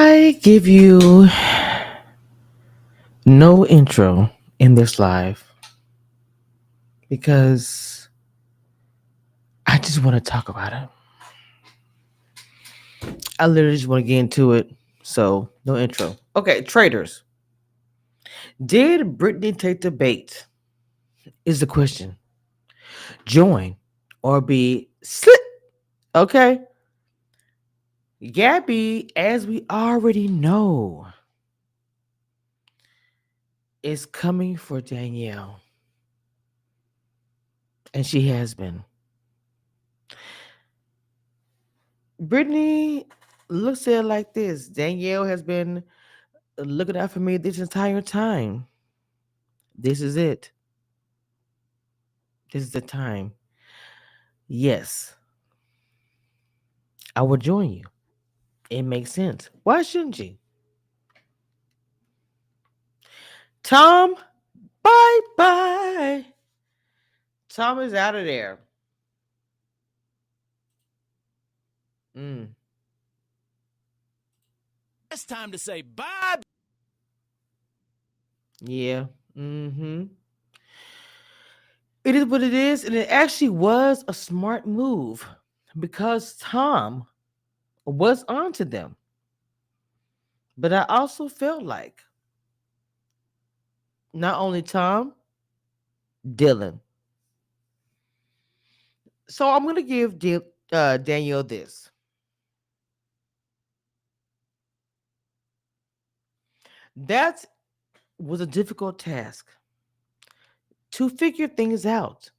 I give you no intro in this live because I just want to talk about it. I literally just want to get into it. So, no intro. Okay, traders. Did Brittany take the bait? Is the question. Join or be slit. Okay. Gabby, as we already know, is coming for Danielle. And she has been. Brittany looks at it like this. Danielle has been looking out for me this entire time. This is it. This is the time. Yes, I will join you. It makes sense. Why shouldn't you? Tom, bye bye. Tom is out of there. Mm, It's time to say bye. yeah. Mm-hmm. It is what it is, and it actually was a smart move because Tom was onto them. But I also felt like not only Tom, Dylan. So I'm gonna give Danielle this. That was a difficult task to figure things out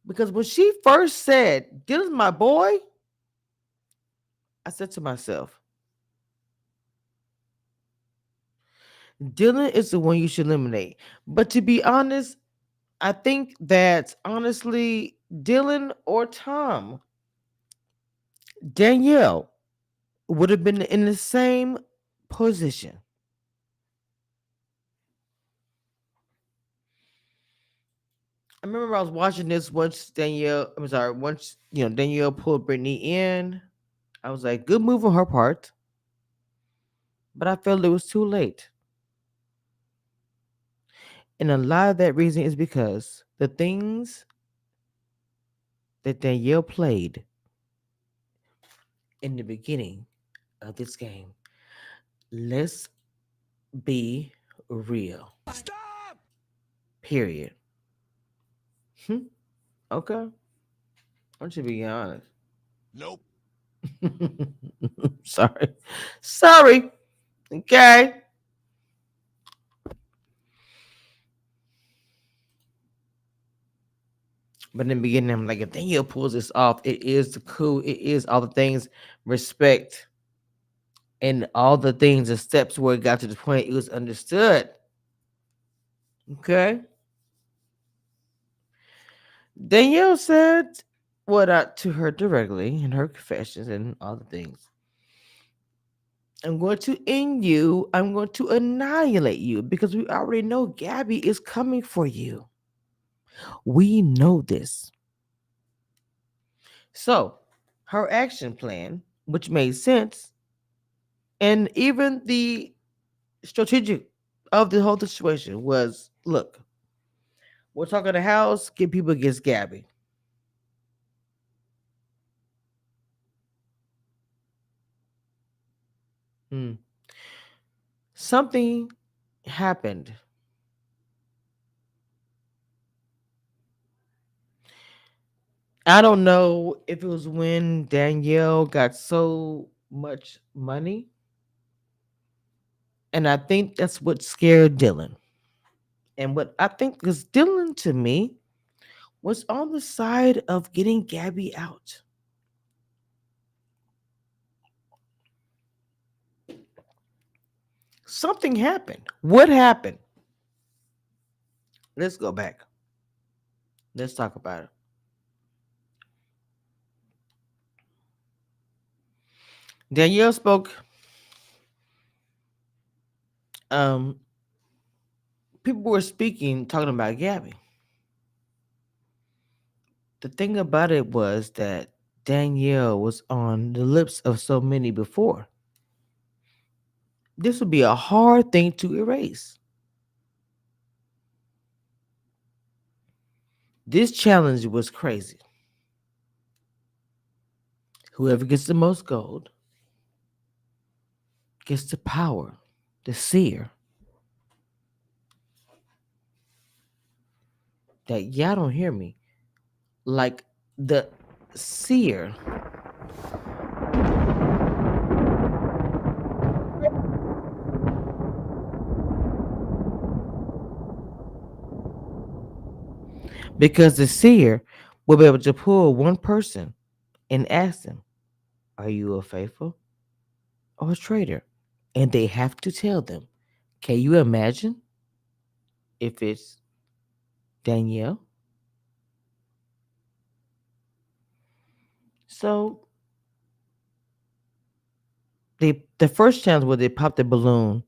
because when she first said, "Dylan's my boy," I said to myself, "Dylan is the one you should eliminate." But to be honest, I think that honestly, Dylan or Tom, Danielle would have been in the same position. I remember I was watching this once once Danielle pulled Brittany in. I was like, good move on her part, but I felt it was too late. And a lot of that reason is because the things that Danielle played in the beginning of this game. Let's be real. Stop. Period. Hmm, okay. I want you to be honest. Nope. Sorry. Sorry. Okay. But in the beginning, I'm like, if Danielle pulls this off, it is the cool. It is all the things, respect, and all the things, the steps where it got to the point it was understood. Okay. Danielle said what to her directly in her confessions and all the things. I'm going to end you. I'm going to annihilate you because we already know Gabby is coming for you. We know this. So, her action plan, which made sense, and even the strategic of the whole situation was look, we're talking the house, get people against Gabby. Hmm. Something happened. I don't know if it was when Danielle got so much money. And I think that's what scared Dylan. And what I think, because Dylan to me was on the side of getting Gabby out. Something happened. What happened? Let's go back. Let's talk about it. Danielle spoke. Um, People were speaking, talking about Gabby. The thing about it was that Danielle was on the lips of so many before. This would be a hard thing to erase. This challenge was crazy. Whoever gets the most gold gets the power, the seer. That y'all don't hear me. Like the seer. Because the seer will be able to pull one person and ask them, are you a faithful or a traitor? And they have to tell them. Can you imagine if it's Danielle? So the first challenge where they popped the balloon,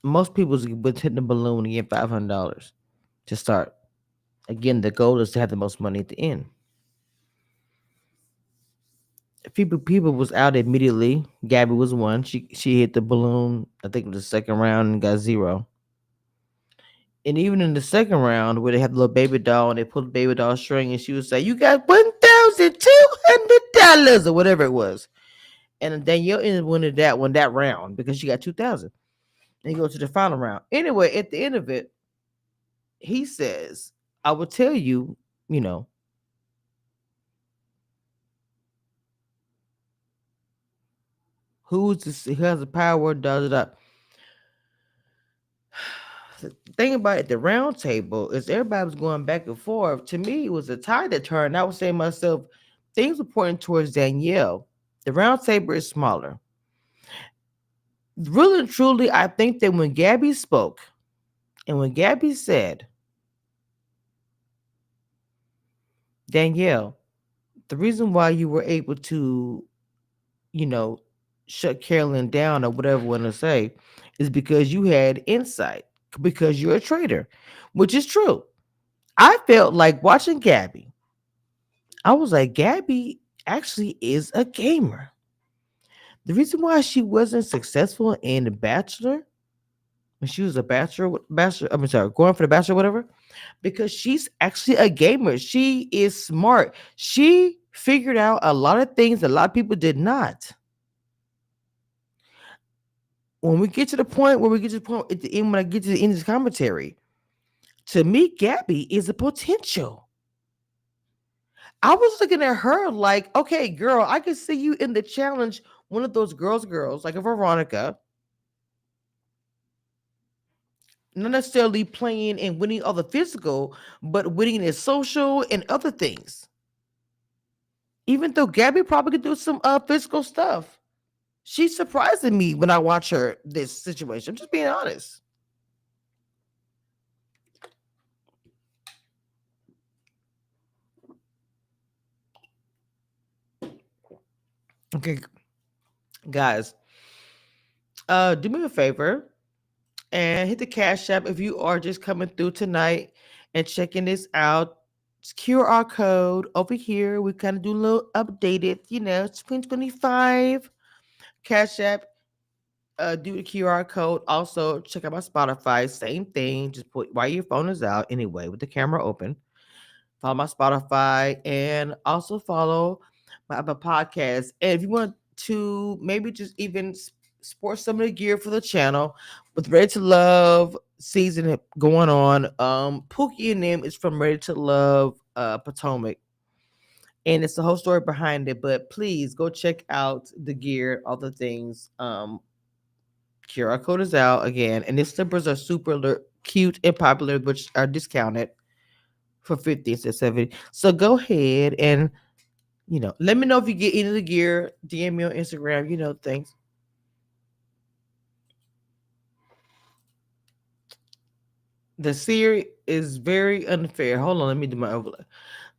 most people would hit the balloon and get $500 to start. Again, the goal is to have the most money at the end. People was out immediately. Gabby was one. She hit the balloon. I think it was the second round and got zero. And even in the second round, where they had the little baby doll and they pulled the baby doll string, and she would say, "You got $1,200 or whatever it was." And Danielle ended up winning that one that round because she got 2,000. And you go to the final round. Anyway, at the end of it, he says, "I will tell you, you know, who has the power, da da da." The thing about it, the round table is everybody was going back and forth. To me, it was a tie that turned. I was saying to myself, things were pointing towards Danielle. The round table is smaller. Really and truly, I think that when Gabby spoke and when Gabby said, Danielle, the reason why you were able to, you know, shut Carolyn down or whatever you want to say is because you had insight, because you're a traitor, which is true. I felt like watching Gabby. I was like, Gabby actually is a gamer. The reason why she wasn't successful in The Bachelor, when she was a bachelor, I'm sorry, going for the bachelor, whatever, because she's actually a gamer. She is smart. She figured out a lot of things that a lot of people did not. When we get to the point, when we get to the point at the end, when I get to the end of this commentary, to me, Gabby is a potential. I was looking at her like, okay, girl, I could see you in the challenge, one of those girls, like a Veronica, not necessarily playing and winning all the physical, but winning in social and other things. Even though Gabby probably could do some physical stuff, she's surprising me when I watch her this situation. I'm just being honest. Okay, guys, do me a favor and hit the cash app if you are just coming through tonight and checking this out. It's QR code over here. We kind of do a little updated, it's 2025 cash app. Do the QR code. Also, check out my Spotify. Same thing. Just put while your phone is out anyway with the camera open. Follow my Spotify and also follow my other podcast. And if you want to maybe just even sport some of the gear for the channel with Ready to Love season going on. Pookie and them is from Ready to Love Potomac. And it's the whole story behind it. But please go check out the gear, all the things. QR code is out again, and the slippers are super cute and popular, which are discounted for 50 to 70. So go ahead and let me know if you get any of the gear. DM me on Instagram. Things. The seer is very unfair. Hold on, let me do my overlay.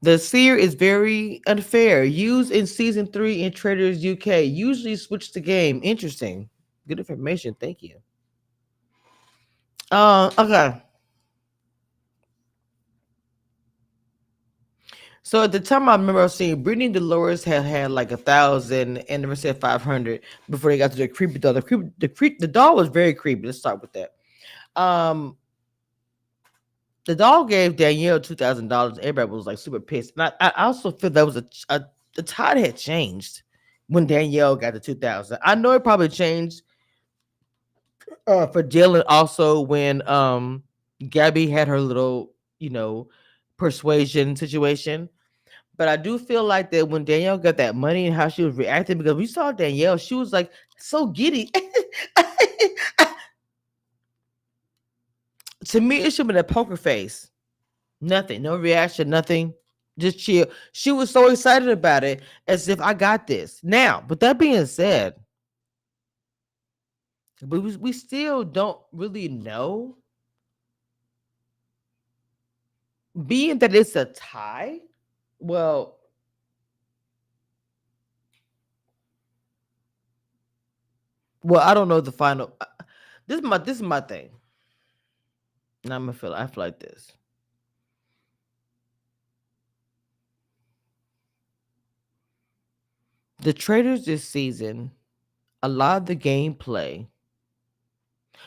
The seer is very unfair. Used in season 3 in Traitors UK. Usually switch the game. Interesting. Good information. Thank you. Okay. So at the time, I remember seeing Brittany and Dolores had like 1,000, and never said 500 before they got to the creepy doll. The doll was very creepy. Let's start with that. Um, the doll gave Danielle $2,000. Everybody was like super pissed, and I also feel that was a the tide had changed when Danielle got the 2,000. I know it probably changed for Dylan also when Gabby had her little persuasion situation. But I do feel like that when Danielle got that money and how she was reacting, because we saw Danielle, she was like so giddy. To me, it should have been a poker face. Nothing, no reaction, nothing. Just chill. She was so excited about it, as if I got this. Now, but that being said, but we still don't really know. Being that it's a tie, well, I don't know the final. This is my thing. And I feel like this. The Traitors this season, a lot of the gameplay.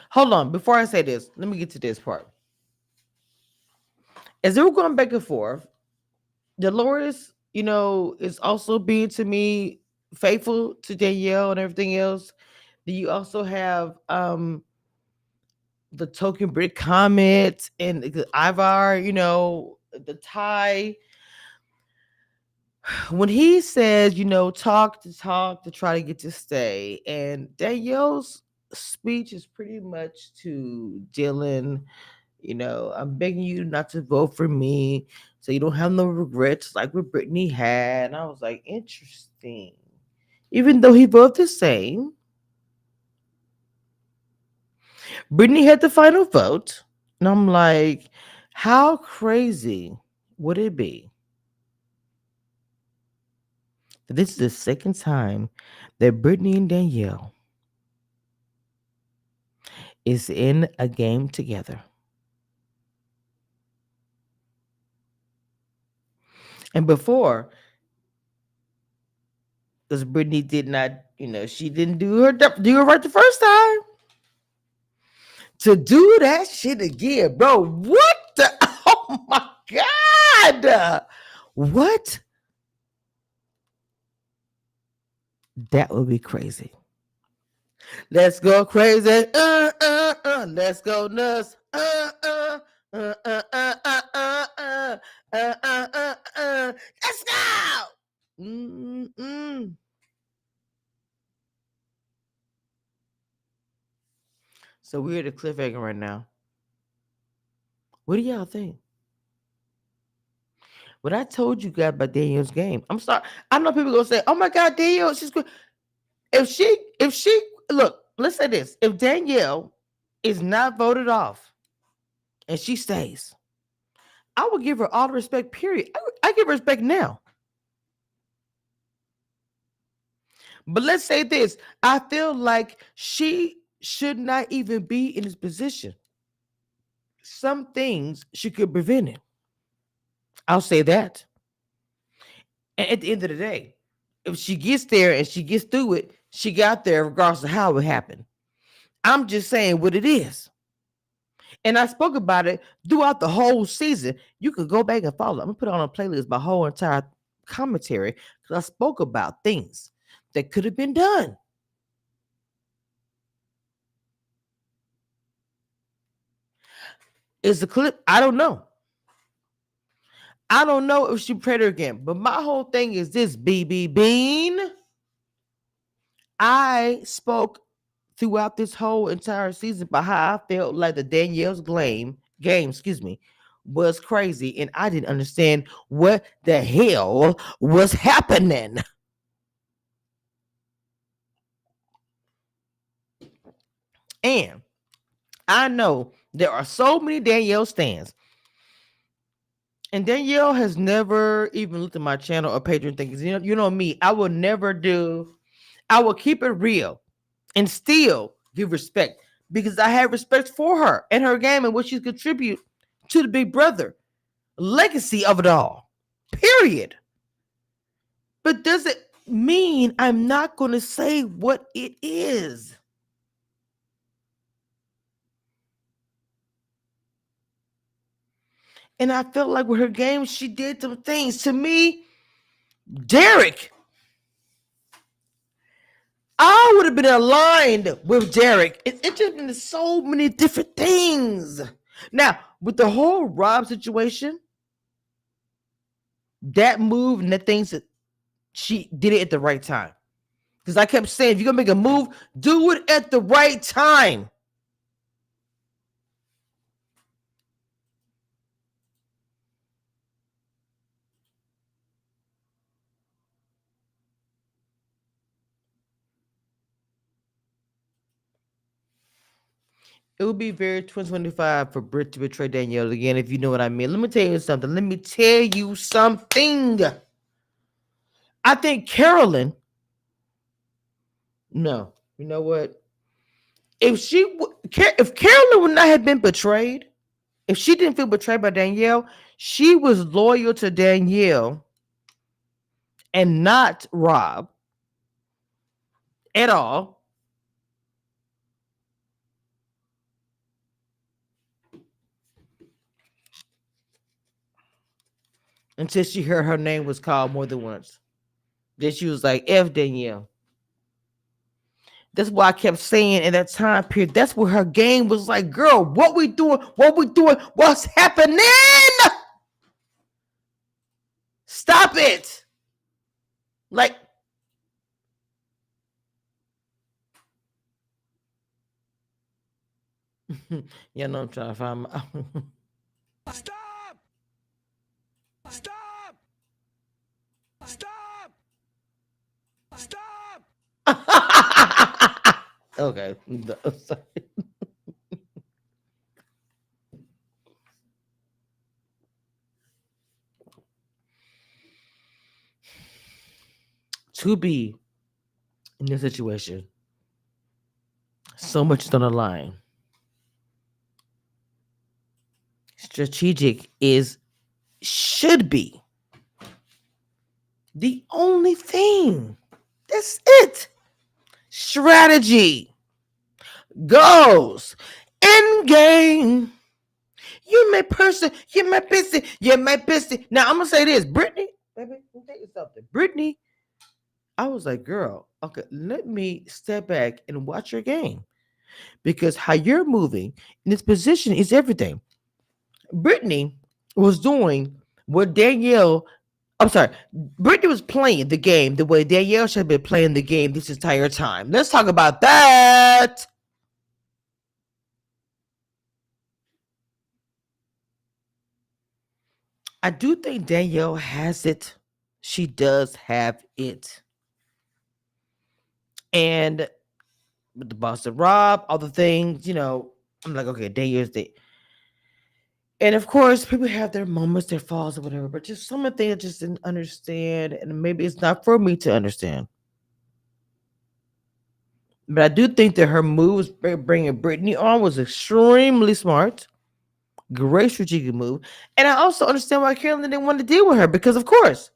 Hold on, before I say this, let me get to this part. As they were going back and forth, Dolores, is also being to me faithful to Danielle and everything else. Then you also have the token brick comment and the Ivar, the tie. When he says, talk to try to get to stay, and Danielle's speech is pretty much to Dylan, I'm begging you not to vote for me so you don't have no regrets like what Brittany had. And I was like, interesting. Even though he voted the same, Brittany had the final vote. And I'm like, how crazy would it be? This is the second time that Brittany and Danielle is in a game together. And before, because Brittany did not, she didn't do her right the first time. To do that shit again, bro. What the? Oh my god! What? That would be crazy. Let's go crazy. Let's go nuts. Let's go. Mm-mm. So we're at a cliffhanger right now. What do y'all think? What I told you guys about Daniel's game. I'm sorry. I know people gonna say, "Oh my God, Danielle, she's good." If she look, let's say this: if Danielle is not voted off and she stays, I would give her all the respect. Period. I give her respect now. But let's say this: I feel like she should not even be in this position. Some things she could prevent it. I'll say that. And at the end of the day, if she gets there and she gets through it, she got there regardless of how it happened. I'm just saying what it is. And I spoke about it throughout the whole season. You can go back and follow. I'm gonna put it on a playlist my whole entire commentary because I spoke about things that could have been done. Is the clip? I don't know. I don't know if she prayed her again. But my whole thing is this, BB Bean. I spoke throughout this whole entire season about how I felt like the Danielle's game, was crazy, and I didn't understand what the hell was happening. And I know there are so many Danielle stands, and Danielle has never even looked at my channel or Patreon things. You know me. I will never do. I will keep it real and still give respect because I have respect for her and her game and what she contribute to the Big Brother legacy of it all. Period. But does it mean I'm not going to say what it is? And I felt like with her game, she did some things. To me, Derek, I would have been aligned with Derek. It's just been so many different things. Now, with the whole Rob situation, that move and the things that she did it at the right time. Because I kept saying, if you're gonna make a move, do it at the right time. It would be very 2025 for Britt to betray Danielle again, if you know what I mean. Let me tell you something. Let me tell you something. I think Carolyn. No, you know what? If Carolyn would not have been betrayed, if she didn't feel betrayed by Danielle, she was loyal to Danielle and not Rob at all. Until she heard her name was called more than once. Then she was like, F Danielle. That's why I kept saying in that time period, that's where her game was like, girl, what we doing? What we doing? What's happening? Stop it. Like, you know, I'm trying to find my. Stop! Stop! Stop! Stop! Okay. To be in this situation, so much is on the line. Strategic should be the only thing. That's it. Strategy goes in game. You're my person. You're my bestie. You're my bestie. Now I'm gonna say this, Brittany. Baby, let me tell you something. Brittany, I was like, girl, okay, let me step back and watch your game because how you're moving in this position is everything. Brittany was doing what Danielle. I'm sorry. Brittany was playing the game the way Danielle should have been playing the game this entire time. Let's talk about that. I do think Danielle has it. She does have it. And with the boss of Rob, all the things, I'm like, okay, Danielle's the. And of course, people have their moments, their falls, or whatever, but just some of the things I just didn't understand. And maybe it's not for me to understand. But I do think that her moves bringing Brittany on was extremely smart. Great strategic move. And I also understand why Carolyn didn't want to deal with her because, of course,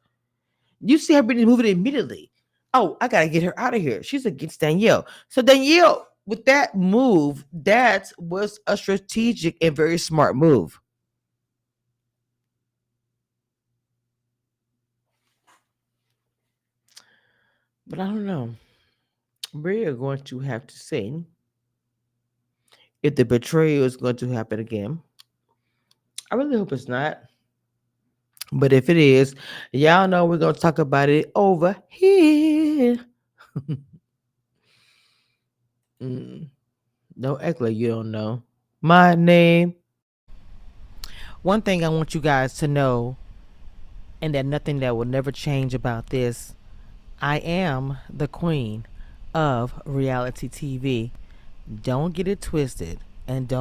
you see her Brittany moving immediately. Oh, I got to get her out of here. She's against Danielle. So, Danielle, with that move, that was a strategic and very smart move. But I don't know. We are going to have to see if the betrayal is going to happen again. I really hope it's not. But if it is, y'all know we're going to talk about it over here. Don't act like you don't know my name. One thing I want you guys to know, and that nothing that will never change about this, I am the queen of reality TV. Don't get it twisted and don't